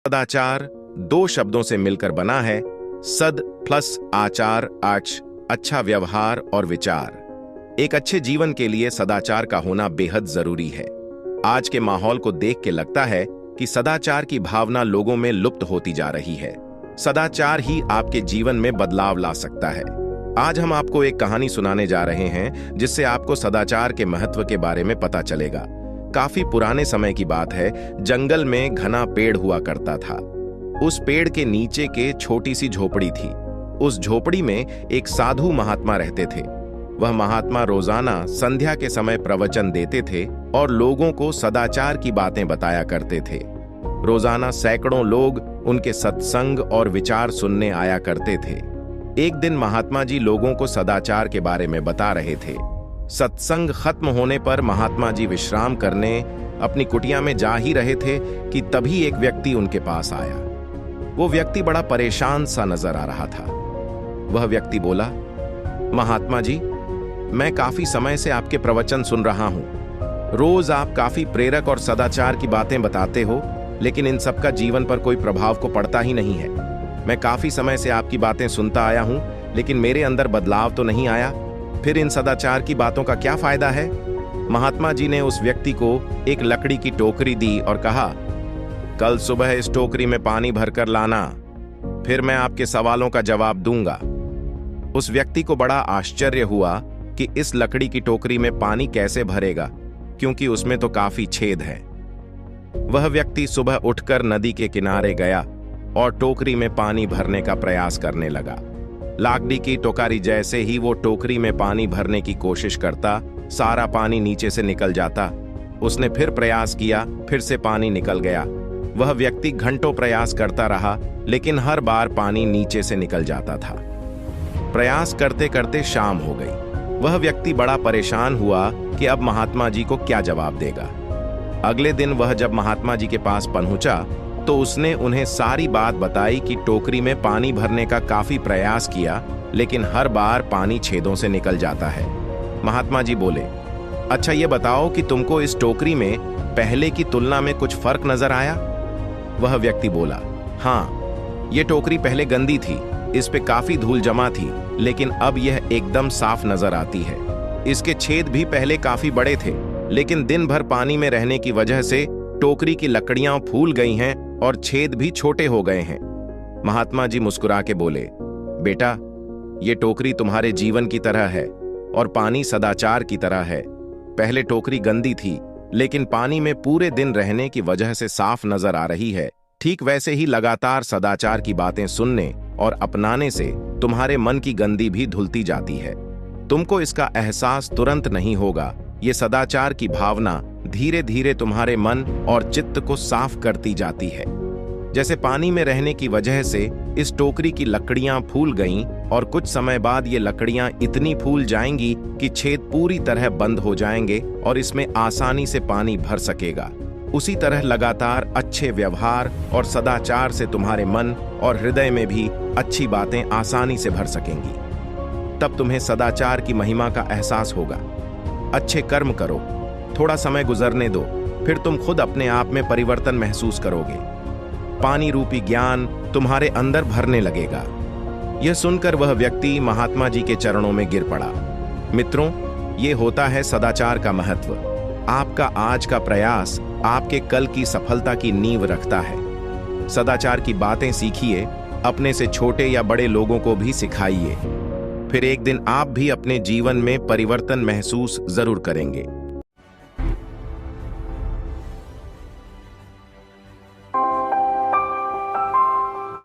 सदाचार दो शब्दों से मिलकर बना है, सद प्लस आचार, आच, अच्छा व्यवहार और विचार। एक अच्छे जीवन के लिए सदाचार का होना बेहद जरूरी है। आज के माहौल को देख के लगता है कि सदाचार की भावना लोगों में लुप्त होती जा रही है। सदाचार ही आपके जीवन में बदलाव ला सकता है। आज हम आपको एक कहानी सुनाने जा रहे हैं जिससे आपको सदाचार के महत्व के बारे में पता चलेगा। काफी पुराने समय की बात है। जंगल में घना पेड़ हुआ करता था। उस पेड़ के नीचे के छोटी सी झोपड़ी थी। उस झोपड़ी में एक साधु महात्मा रहते थे। वह महात्मा रोजाना संध्या के समय प्रवचन देते थे और लोगों को सदाचार की बातें बताया करते थे। रोजाना सैकड़ों लोग उनके सत्संग और विचार सुनने आया करते थे। एक दिन महात्मा जी लोगों को सदाचार के बारे में बता रहे थे। सत्संग खत्म होने पर महात्मा जी विश्राम करने अपनी कुटिया में जा ही रहे थे कि तभी एक व्यक्ति उनके पास आया। वो व्यक्ति बड़ा परेशान सा नजर आ रहा था। वह व्यक्ति बोला, महात्मा जी, मैं काफी समय से आपके प्रवचन सुन रहा हूं। रोज आप काफी प्रेरक और सदाचार की बातें बताते हो, लेकिन इन सब का जीवन पर कोई प्रभाव को पड़ता ही नहीं है। मैं काफी समय से आपकी बातें सुनता आया हूं, लेकिन मेरे अंदर बदलाव तो नहीं आया। फिर इन सदाचार की बातों का क्या फायदा है? महात्मा जी ने उस व्यक्ति को एक लकड़ी की टोकरी दी और कहा, कल सुबह इस टोकरी में पानी भरकर लाना, फिर मैं आपके सवालों का जवाब दूंगा। उस व्यक्ति को बड़ा आश्चर्य हुआ कि इस लकड़ी की टोकरी में पानी कैसे भरेगा, क्योंकि उसमें तो काफी छेद है। वह व्यक्ति सुबह उठकर नदी के किनारे गया और टोकरी में पानी भरने का प्रयास करने लगा। लाकड़ी की टोकरी जैसे ही वो टोकरी में पानी भरने की कोशिश करता, सारा पानी नीचे से निकल जाता। उसने फिर प्रयास किया, फिर से पानी निकल गया। वह व्यक्ति घंटों प्रयास करता रहा, लेकिन हर बार पानी नीचे से निकल जाता था। प्रयास करते करते शाम हो गई। वह व्यक्ति बड़ा परेशान हुआ कि अब महात्मा जी को क्या जवाब देगा। अगले दिन वह जब महात्मा जी के पास पहुंचा तो उसने उन्हें सारी बात बताई कि टोकरी में पानी भरने का काफी प्रयास किया, लेकिन हर बार पानी छेदों से निकल जाता है। महात्मा जी बोले, अच्छा ये बताओ कि तुमको इस टोकरी में पहले की तुलना में कुछ फर्क नजर आया? वह व्यक्ति बोला, हाँ, ये टोकरी पहले गंदी थी, इस पे काफी धूल जमा थी, लेकिन अब यह एकदम साफ नजर आती है। इसके छेद भी पहले काफी बड़े थे, लेकिन दिन भर पानी में रहने की वजह से टोकरी की लकड़ियां फूल गई हैं और छेद भी छोटे हो गए हैं। महात्मा जी मुस्कुरा के बोले, बेटा, ये टोकरी तुम्हारे जीवन की तरह है और पानी सदाचार की तरह है। पहले टोकरी गंदी थी, लेकिन पानी में पूरे दिन रहने की वजह से साफ नजर आ रही है। ठीक वैसे ही लगातार सदाचार की बातें सुनने और अपनाने से तुम्हारे मन की गंदी भी धुलती जाती है। तुमको इसका एहसास तुरंत नहीं होगा। ये सदाचार की भावना धीरे धीरे तुम्हारे मन और चित्त को साफ करती जाती है। जैसे पानी में रहने की वजह से इस टोकरी की लकड़ियां फूल गईं और कुछ समय बाद ये लकड़ियां इतनी फूल जाएंगी कि छेद पूरी तरह बंद हो जाएंगे और इसमें आसानी से पानी भर सकेगा। उसी तरह लगातार अच्छे व्यवहार और सदाचार से तुम्हारे मन और हृदय में भी अच्छी बातें आसानी से भर सकेंगी। तब तुम्हें सदाचार की महिमा का एहसास होगा। अच्छे कर्म करो, थोड़ा समय गुजरने दो, फिर तुम खुद अपने आप में परिवर्तन महसूस करोगे। पानी रूपी ज्ञान तुम्हारे अंदर भरने लगेगा। यह सुनकर वह व्यक्ति महात्मा जी के चरणों में गिर पड़ा। मित्रों, ये होता है सदाचार का महत्व। आपका आज का प्रयास आपके कल की सफलता की नींव रखता है। सदाचार की बातें सीखिए, अपने से छोटे या बड़े लोगों को भी सिखाइए। फिर एक दिन आप भी अपने जीवन में परिवर्तन महसूस जरूर करेंगे।